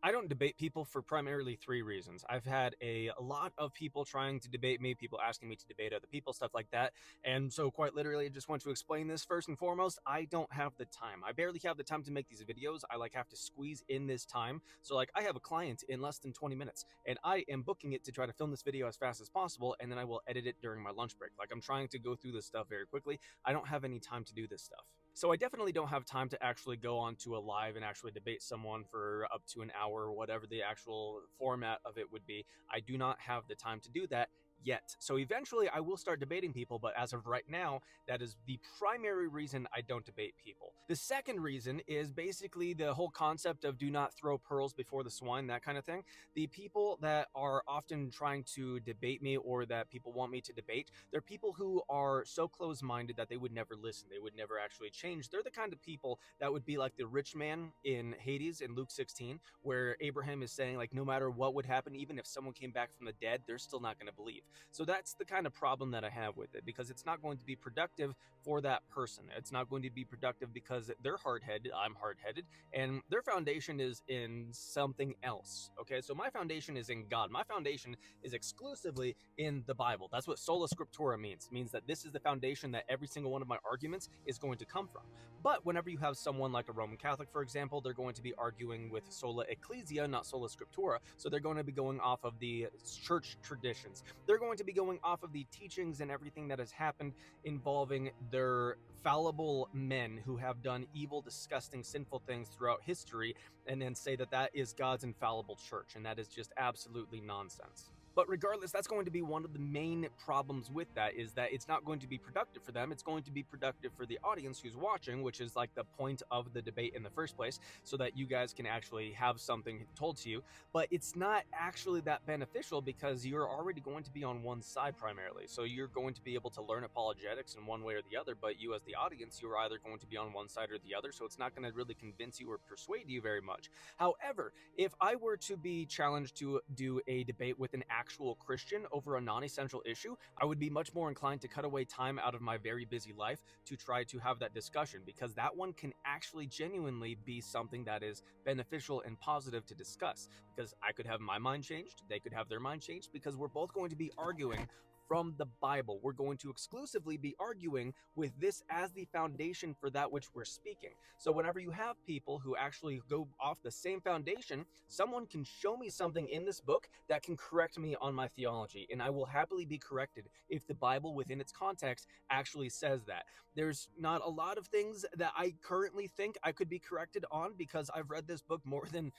I don't debate people for primarily three reasons. I've had a lot of people trying to debate me, people asking me to debate other people, stuff like that. And so, quite literally, I just want to explain this first and foremost. I don't have the time. I barely have the time to make these videos. I have to squeeze in this time. So, I have a client in less than 20 minutes, and I am booking it to try to film this video as fast as possible, and then I will edit it during my lunch break. I'm trying to go through this stuff very quickly. I don't have any time to do this stuff. So I definitely don't have time to actually go onto a live and actually debate someone for up to an hour or whatever the actual format of it would be. I do not have the time to do that yet. So eventually I will start debating people, but as of right now, that is the primary reason I don't debate people. The second reason is basically the whole concept of do not throw pearls before the swine, that kind of thing. The people that are often trying to debate me, or that people want me to debate, they're people who are so close-minded that they would never listen. They would never actually change. They're the kind of people that would be like the rich man in Hades in Luke 16, where Abraham is saying, no matter what would happen, even if someone came back from the dead, they're still not going to believe. So that's the kind of problem that I have with it, because it's not going to be productive for that person. It's not going to be productive because they're hard-headed, I'm hard-headed, and their foundation is in something else. Okay, so my foundation is in God. My foundation is exclusively in the Bible. That's what sola scriptura means. It means that this is the foundation that every single one of my arguments is going to come from. But whenever you have someone like a Roman Catholic, for example, they're going to be arguing with sola ecclesia, not sola scriptura. So they're going to be going off of the church traditions. They're going to be going off of the teachings and everything that has happened involving their fallible men who have done evil, disgusting, sinful things throughout history, and then say that that is God's infallible church, and that is just absolutely nonsense. But regardless, that's going to be one of the main problems with that, is that it's not going to be productive for them. It's going to be productive for the audience who's watching, which is the point of the debate in the first place, so that you guys can actually have something told to you. But it's not actually that beneficial, because you're already going to be on one side primarily. So you're going to be able to learn apologetics in one way or the other, but you as the audience, you're either going to be on one side or the other, so it's not going to really convince you or persuade you very much. However, if I were to be challenged to do a debate with an actual Christian over a non-essential issue, I would be much more inclined to cut away time out of my very busy life to try to have that discussion, because that one can actually genuinely be something that is beneficial and positive to discuss, because I could have my mind changed, they could have their mind changed, because we're both going to be arguing from the Bible. We're going to exclusively be arguing with this as the foundation for that which we're speaking. So whenever you have people who actually go off the same foundation, someone can show me something in this book that can correct me on my theology, and I will happily be corrected if the Bible within its context actually says that. There's not a lot of things that I currently think I could be corrected on, because I've read this book more than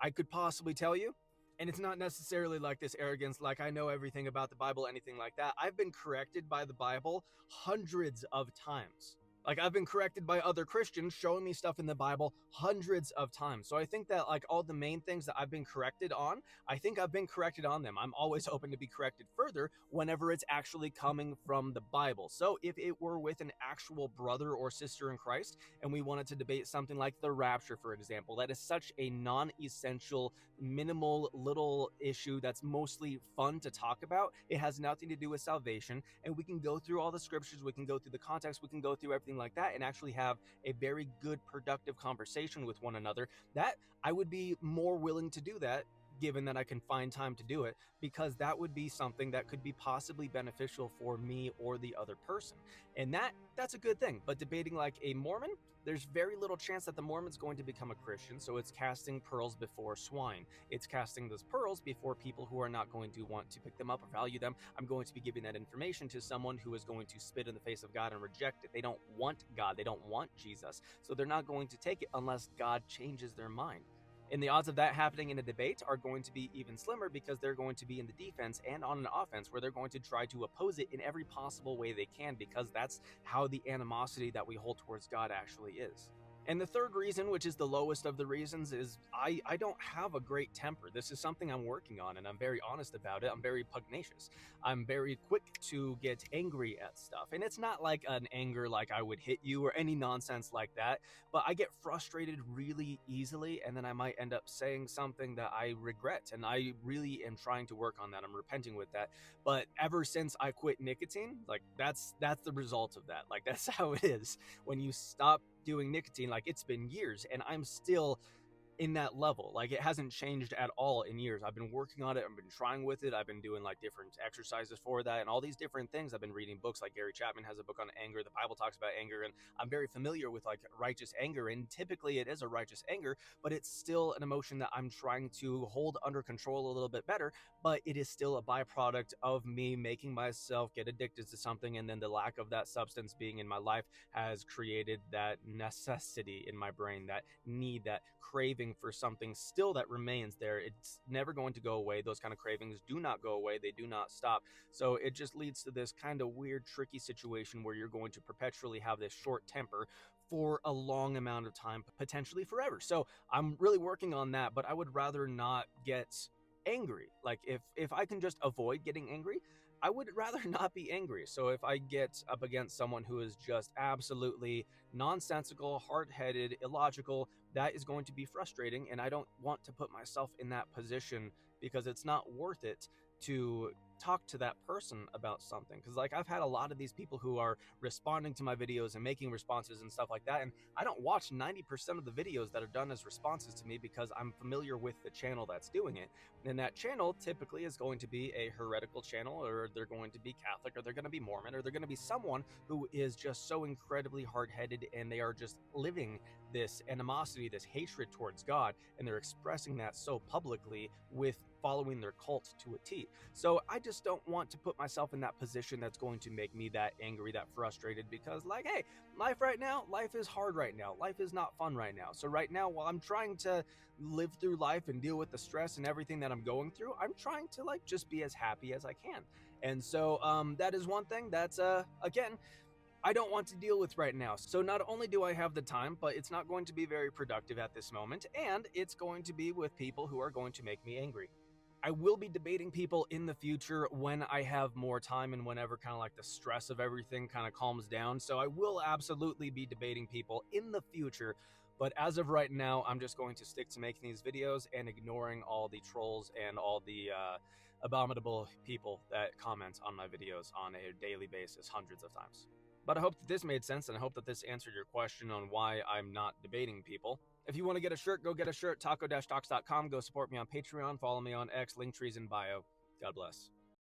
I could possibly tell you. And it's not necessarily this arrogance, I know everything about the Bible, anything like that. I've been corrected by the Bible hundreds of times. I've been corrected by other Christians showing me stuff in the Bible hundreds of times. So I think that all the main things that I've been corrected on, I think I've been corrected on them. I'm always open to be corrected further whenever it's actually coming from the Bible. So if it were with an actual brother or sister in Christ, and we wanted to debate something like the rapture, for example, that is such a non-essential, minimal little issue that's mostly fun to talk about. It has nothing to do with salvation, and we can go through all the scriptures, we can go through the context, we can go through everything like that, and actually have a very good, productive conversation with one another. That I would be more willing to do that, given that I can find time to do it, because that would be something that could be possibly beneficial for me or the other person. And that's a good thing. But debating a Mormon, there's very little chance that the Mormon's going to become a Christian, so it's casting pearls before swine. It's casting those pearls before people who are not going to want to pick them up or value them. I'm going to be giving that information to someone who is going to spit in the face of God and reject it. They don't want God, they don't want Jesus, so they're not going to take it unless God changes their mind. And the odds of that happening in a debate are going to be even slimmer, because they're going to be in the defense and on an offense, where they're going to try to oppose it in every possible way they can, because that's how the animosity that we hold towards God actually is. And the third reason, which is the lowest of the reasons, is I don't have a great temper. This is something I'm working on, and I'm very honest about it. I'm very pugnacious. I'm very quick to get angry at stuff. And it's not an anger I would hit you or any nonsense like that, but I get frustrated really easily, and then I might end up saying something that I regret, and I really am trying to work on that. I'm repenting with that. But ever since I quit nicotine, that's the result of that. That's how it is. When you stop doing nicotine, it's been years, and I'm still in that level. Like, it hasn't changed at all in years. I've been working on it. I've been trying with it. I've been doing like different exercises for that and all these different things. I've been reading books, like Gary Chapman has a book on anger. The Bible talks about anger, and I'm very familiar with like righteous anger. And typically it is a righteous anger, but it's still an emotion that I'm trying to hold under control a little bit better. But it is still a byproduct of me making myself get addicted to something, and then the lack of that substance being in my life has created that necessity in my brain, that need, that craving for something still that remains there. It's never going to go away. Those kind of cravings do not go away. They do not stop. So it just leads to this kind of weird, tricky situation where you're going to perpetually have this short temper for a long amount of time, potentially forever. So I'm really working on that, but I would rather not get angry. Like, if I can just avoid getting angry, I would rather not be angry. So if I get up against someone who is just absolutely nonsensical, hard-headed, illogical, that is going to be frustrating, and I don't want to put myself in that position, because it's not worth it to talk to that person about something. Because like, I've had a lot of these people who are responding to my videos and making responses and stuff like that, and I don't watch 90% of the videos that are done as responses to me, because I'm familiar with the channel that's doing it. And that channel typically is going to be a heretical channel, or they're going to be Catholic, or they're going to be Mormon, or they're going to be someone who is just so incredibly hard-headed, and they are just living this animosity, this hatred towards God, and they're expressing that so publicly with following their cult to a T. So I just don't want to put myself in that position that's going to make me that angry, that frustrated, because like, hey, life right now, life is hard right now. Life is not fun right now. So right now, while I'm trying to live through life and deal with the stress and everything that I'm going through, I'm trying to like just be as happy as I can. And so that is one thing that's again, I don't want to deal with right now. So not only do I have the time, but it's not going to be very productive at this moment, and it's going to be with people who are going to make me angry. I will be debating people in the future when I have more time and whenever kind of like the stress of everything kind of calms down. So I will absolutely be debating people in the future. But as of right now, I'm just going to stick to making these videos and ignoring all the trolls and all the abominable people that comment on my videos on a daily basis, hundreds of times. But I hope that this made sense, and I hope that this answered your question on why I'm not debating people. If you want to get a shirt, go get a shirt, taco-talks.com. Go support me on Patreon, follow me on X, link trees in bio. God bless.